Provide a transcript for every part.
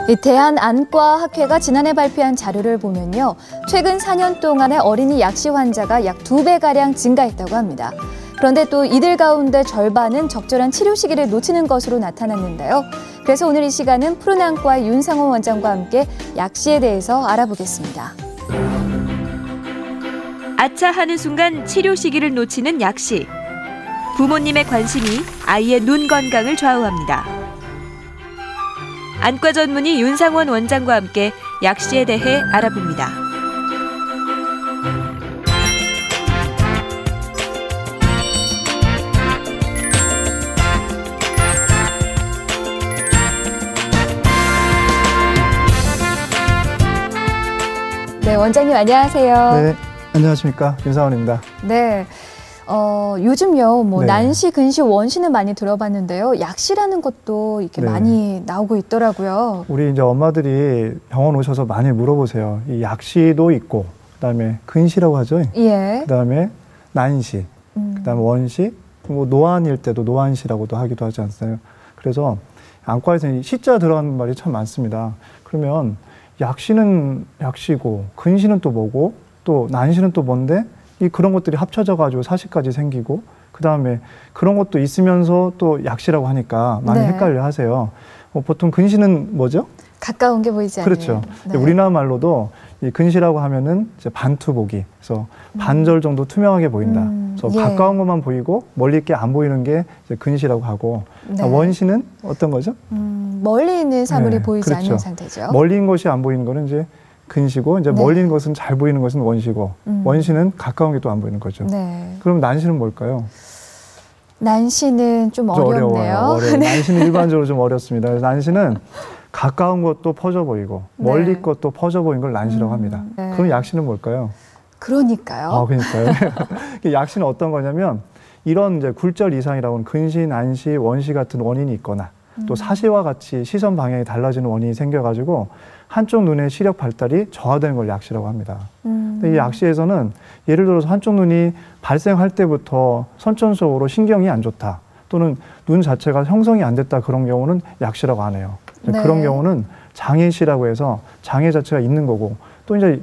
이 대한안과학회가 지난해 발표한 자료를 보면요. 최근 4년 동안의 어린이 약시 환자가 약 2배가량 증가했다고 합니다. 그런데 또 이들 가운데 절반은 적절한 치료 시기를 놓치는 것으로 나타났는데요. 그래서 오늘 이 시간은 푸른안과의 윤상원 원장과 함께 약시에 대해서 알아보겠습니다. 아차 하는 순간 치료 시기를 놓치는 약시. 부모님의 관심이 아이의 눈 건강을 좌우합니다. 안과 전문의 윤상원 원장과 함께 약시에 대해 알아봅니다. 네, 원장님 안녕하세요. 네, 안녕하십니까. 윤상원입니다. 네. 요즘요, 네. 난시, 근시, 원시는 많이 들어봤는데요. 약시라는 것도 이렇게 네. 많이 나오고 있더라고요. 우리 이제 엄마들이 병원 오셔서 많이 물어보세요. 이 약시도 있고, 그다음에 근시라고 하죠. 예. 그다음에 난시, 그다음에 원시, 뭐 노안일 때도 노안시라고도 하기도 하지 않나요? 그래서 안과에서 이 시자 들어가는 말이 참 많습니다. 그러면 약시는 약시고, 근시는 또 뭐고, 또 난시는 또 뭔데? 그런 것들이 합쳐져가지고 사시까지 생기고, 그 다음에 그런 것도 있으면서 또 약시라고 하니까 많이 네. 헷갈려 하세요. 보통 근시는 뭐죠? 가까운 게 보이지 않는. 그렇죠. 네. 우리나라 말로도 이 근시라고 하면은 이제 반투보기. 그래서 반절 정도 투명하게 보인다. 그래서 예. 가까운 것만 보이고 멀리 있게 안 보이는 게 이제 근시라고 하고, 네. 원시는 어떤 거죠? 멀리 있는 사물이 네, 보이지 그렇죠. 않는 상태죠. 멀리 있는 것이 안 보이는 거는 이제 근시고, 이제 네. 멀리 있는 것은 잘 보이는 것은 원시고, 원시는 가까운 게 또 안 보이는 거죠. 네. 그럼 난시는 뭘까요? 난시는 좀 어렵네요. 어려워요. 네. 난시는 일반적으로 좀 어렵습니다. 그래서 난시는 가까운 것도 퍼져 보이고, 네. 멀리 것도 퍼져 보이는 걸 난시라고 합니다. 네. 그럼 약시는 뭘까요? 그러니까요. 그러니까요. 약시는 어떤 거냐면, 이런 이제 굴절 이상이라고 하는 근시, 난시, 원시 같은 원인이 있거나, 또 사시와 같이 시선 방향이 달라지는 원인이 생겨가지고 한쪽 눈의 시력 발달이 저하되는 걸 약시라고 합니다. 근데 이 약시에서는 예를 들어서 한쪽 눈이 발생할 때부터 선천적으로 신경이 안 좋다, 또는 눈 자체가 형성이 안 됐다, 그런 경우는 약시라고 안 해요. 네. 그런 경우는 장애시라고 해서 장애 자체가 있는 거고, 또 이제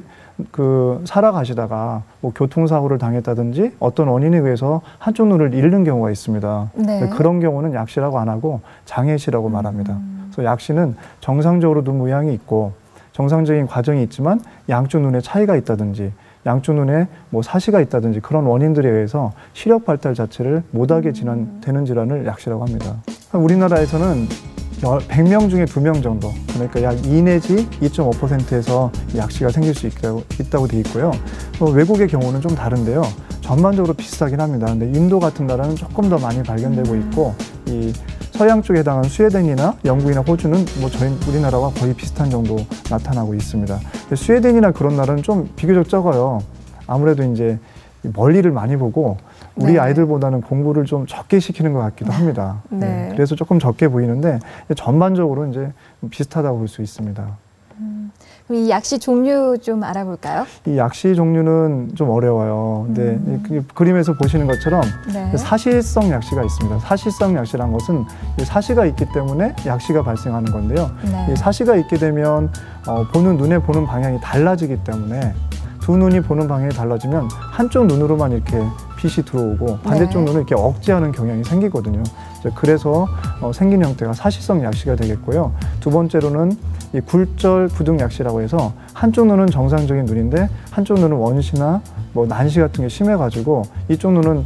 살아가시다가 뭐 교통사고를 당했다든지 어떤 원인에 의해서 한쪽 눈을 잃는 경우가 있습니다. 네. 그런 경우는 약시라고 안 하고 장애시라고 말합니다. 그래서 약시는 정상적으로 눈 모양이 있고 정상적인 과정이 있지만 양쪽 눈에 차이가 있다든지 양쪽 눈에 뭐 사시가 있다든지 그런 원인들에 의해서 시력 발달 자체를 못하게 되는 질환을 약시라고 합니다. 우리나라에서는 100명 중에 2명 정도, 그러니까 약 2 내지 2.5%에서 약시가 생길 수 있다고 돼 있고요. 외국의 경우는 좀 다른데요. 전반적으로 비슷하긴 합니다. 근데 인도 같은 나라는 조금 더 많이 발견되고 있고, 이 서양 쪽에 해당하는 스웨덴이나 영국이나 호주는 뭐 우리나라와 거의 비슷한 정도 나타나고 있습니다. 근데 스웨덴이나 그런 나라는 좀 비교적 적어요. 아무래도 이제 멀리를 많이 보고 우리 네. 아이들보다는 공부를 좀 적게 시키는 것 같기도 합니다. 네. 그래서 조금 적게 보이는데 전반적으로 이제 비슷하다고 볼 수 있습니다. 그럼 이 약시 종류 좀 알아볼까요? 이 약시 종류는 좀 어려워요. 근데 이 그림에서 보시는 것처럼 네. 사시성 약시가 있습니다. 사시성 약시란 것은 사시가 있기 때문에 약시가 발생하는 건데요. 네. 이 사시가 있게 되면 눈에 보는 방향이 달라지기 때문에 두 눈이 보는 방향이 달라지면 한쪽 눈으로만 이렇게 빛이 들어오고 반대쪽 네. 눈을 이렇게 억제하는 경향이 생기거든요. 그래서 생긴 형태가 사시성 약시가 되겠고요. 두 번째로는 이 굴절 부등 약시라고 해서 한쪽 눈은 정상적인 눈인데 한쪽 눈은 원시나 뭐 난시 같은 게 심해가지고 이쪽 눈은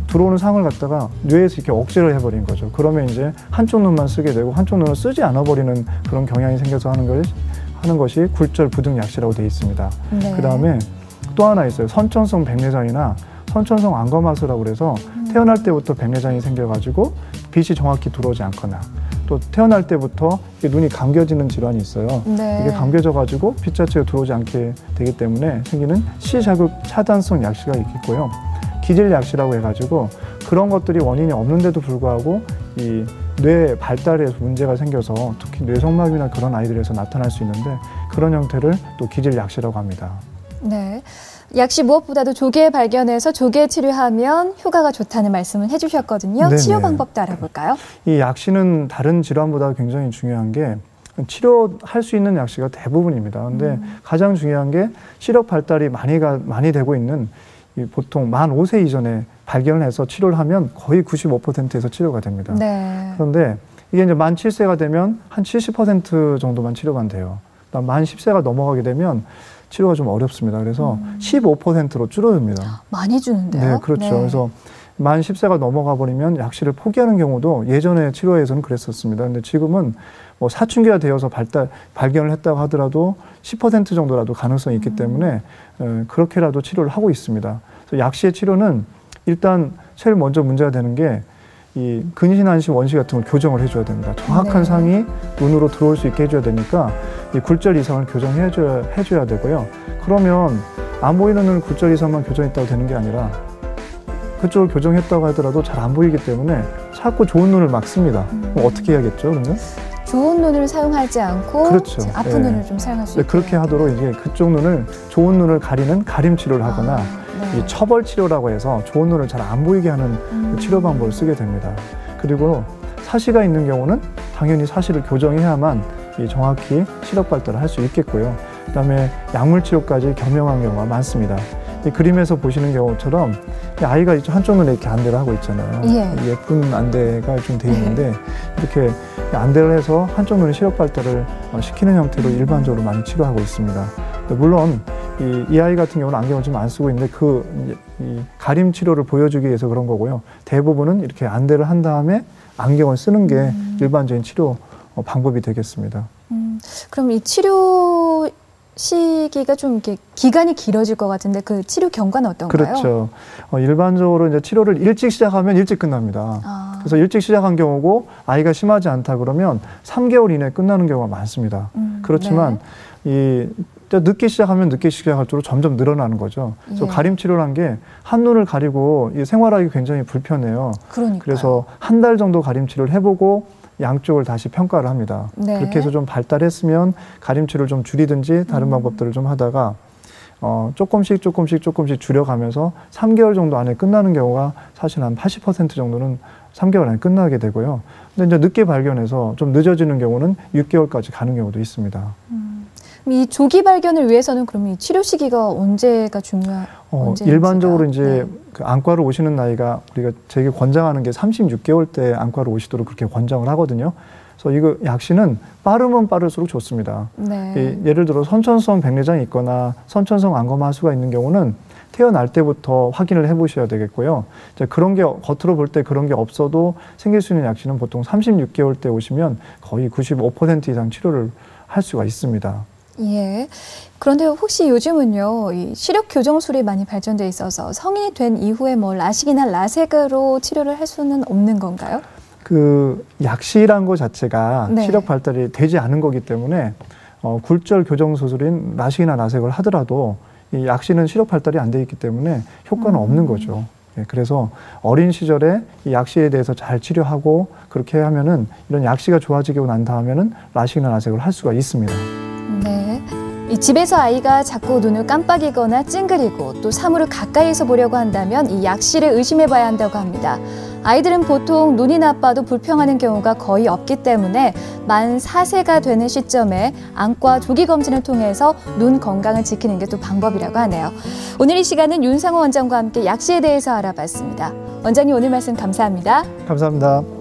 들어오는 상을 갖다가 뇌에서 이렇게 억제를 해버린 거죠. 그러면 이제 한쪽 눈만 쓰게 되고 한쪽 눈을 쓰지 않아버리는 그런 경향이 생겨서 하는 것이 굴절 부등 약시라고 되어 있습니다. 네. 그 다음에 또 하나 있어요. 선천성 백내장이나 선천성 안검하수라고 그래서 태어날 때부터 백내장이 생겨가지고 빛이 정확히 들어오지 않거나, 또 태어날 때부터 눈이 감겨지는 질환이 있어요. 네. 이게 감겨져가지고 빛 자체가 들어오지 않게 되기 때문에 생기는 시자극 차단성 약시가 있겠고요. 기질 약시라고 해가지고 그런 것들이 원인이 없는데도 불구하고 이 뇌 발달에 문제가 생겨서 특히 뇌성마비나 그런 아이들에서 나타날 수 있는데 그런 형태를 또 기질 약시라고 합니다. 네. 약시 무엇보다도 조기에 발견해서 조기에 치료하면 효과가 좋다는 말씀을 해주셨거든요. 네네. 치료 방법도 알아볼까요? 이 약시는 다른 질환보다 굉장히 중요한 게 치료할 수 있는 약시가 대부분입니다. 근데 가장 중요한 게 시력 발달이 많이 되고 있는 보통 만 5세 이전에 발견을 해서 치료를 하면 거의 95%에서 치료가 됩니다. 네. 그런데 이게 이제 만 7세가 되면 한 70% 정도만 치료가 안 돼요. 그다음 만 10세가 넘어가게 되면 치료가 좀 어렵습니다. 그래서 15%로 줄어듭니다. 많이 주는데요? 네, 그렇죠. 네. 그래서 만 10세가 넘어가 버리면 약시를 포기하는 경우도 예전에 치료에서는 그랬었습니다. 근데 지금은 뭐 사춘기가 되어서 발견을 했다고 하더라도 10% 정도라도 가능성이 있기 때문에 그렇게라도 치료를 하고 있습니다. 그래서 약시의 치료는 일단 제일 먼저 문제가 되는 게 이 근시난시 원시 같은 걸 교정을 해줘야 됩니다. 정확한 네. 상이 눈으로 들어올 수 있게 해줘야 되니까 이 굴절 이상을 교정해줘야 되고요. 그러면 안 보이는 눈 굴절 이상만 교정했다고 되는 게 아니라 그쪽을 교정했다고 하더라도 잘 안 보이기 때문에 자꾸 좋은 눈을 막 씁니다. 그럼 어떻게 해야겠죠, 그러면? 좋은 눈을 사용하지 않고 그렇죠. 아픈 네. 눈을 좀 사용할 수 네, 있게. 그렇게 하도록 이제 그쪽 눈을 좋은 눈을 가리는 가림 치료를 하거나 네. 이 처벌 치료라고 해서 좋은 눈을 잘 안 보이게 하는 그 치료 방법을 쓰게 됩니다. 그리고 사시가 있는 경우는 당연히 사시를 교정해야만 이 정확히 시력 발달을 할 수 있겠고요. 그다음에 약물 치료까지 겸용한 경우가 많습니다. 이 그림에서 보시는 경우처럼 이 아이가 한쪽 눈에 이렇게 안대를 하고 있잖아요. 예. 예쁜 안대가 좀 돼 있는데 이렇게 안대를 해서 한쪽 눈의 시력 발달을 시키는 형태로 일반적으로 많이 치료하고 있습니다. 물론 이 아이 같은 경우는 안경을 좀 안 쓰고 있는데 이 가림 치료를 보여주기 위해서 그런 거고요. 대부분은 이렇게 안대를 한 다음에 안경을 쓰는 게 일반적인 치료 방법이 되겠습니다. 그럼 이 치료 시기가 좀 이렇게 기간이 길어질 것 같은데 그 치료 경과는 어떤가요? 그렇죠. 일반적으로 이제 치료를 일찍 시작하면 일찍 끝납니다. 그래서 일찍 시작한 경우고 아이가 심하지 않다 그러면 3개월 이내에 끝나는 경우가 많습니다. 그렇지만 네. 늦게 시작하면 늦게 시작할수록 점점 늘어나는 거죠. 그래서 예. 가림 치료란 게 한눈을 가리고 생활하기 굉장히 불편해요. 그러니까요. 그래서 한 달 정도 가림 치료를 해보고 양쪽을 다시 평가를 합니다. 네. 그렇게 해서 좀 발달했으면 가림 치료를 좀 줄이든지 다른 방법들을 좀 하다가 조금씩 줄여가면서 3개월 정도 안에 끝나는 경우가 사실 한 80% 정도는 3개월 안에 끝나게 되고요. 근데 이제 늦게 발견해서 좀 늦어지는 경우는 6개월까지 가는 경우도 있습니다. 이 조기 발견을 위해서는 그러면 이 치료 시기가 언제가 언제인지가? 일반적으로 이제 네. 그 안과를 오시는 나이가 우리가 되게 권장하는 게 36개월 때 안과를 오시도록 그렇게 권장을 하거든요. 그래서 이거 약시는 빠르면 빠를수록 좋습니다. 네. 예를 들어 선천성 백내장이 있거나 선천성 안검하수가 있는 경우는 태어날 때부터 확인을 해보셔야 되겠고요. 이제 그런 게 겉으로 볼 때 그런 게 없어도 생길 수 있는 약시는 보통 36개월 때 오시면 거의 95% 이상 치료를 할 수가 있습니다. 예. 그런데 혹시 요즘은요, 이 시력 교정술이 많이 발전돼 있어서 성인이 된 이후에 뭐 라식이나 라섹으로 치료를 할 수는 없는 건가요? 그 약시란 것 자체가 네. 시력 발달이 되지 않은 거기 때문에 굴절 교정 수술인 라식이나 라섹을 하더라도 이 약시는 시력 발달이 안 돼 있기 때문에 효과는 없는 거죠. 예, 그래서 어린 시절에 이 약시에 대해서 잘 치료하고 그렇게 하면은 이런 약시가 좋아지고 난 다음에는 라식이나 라섹을 할 수가 있습니다. 네. 이 집에서 아이가 자꾸 눈을 깜빡이거나 찡그리고 또 사물을 가까이서 보려고 한다면 이 약시를 의심해 봐야 한다고 합니다. 아이들은 보통 눈이 나빠도 불평하는 경우가 거의 없기 때문에 만 4세가 되는 시점에 안과 조기 검진을 통해서 눈 건강을 지키는 게 또 방법이라고 하네요. 오늘 이 시간은 윤상호 원장과 함께 약시에 대해서 알아봤습니다. 원장님 오늘 말씀 감사합니다. 감사합니다.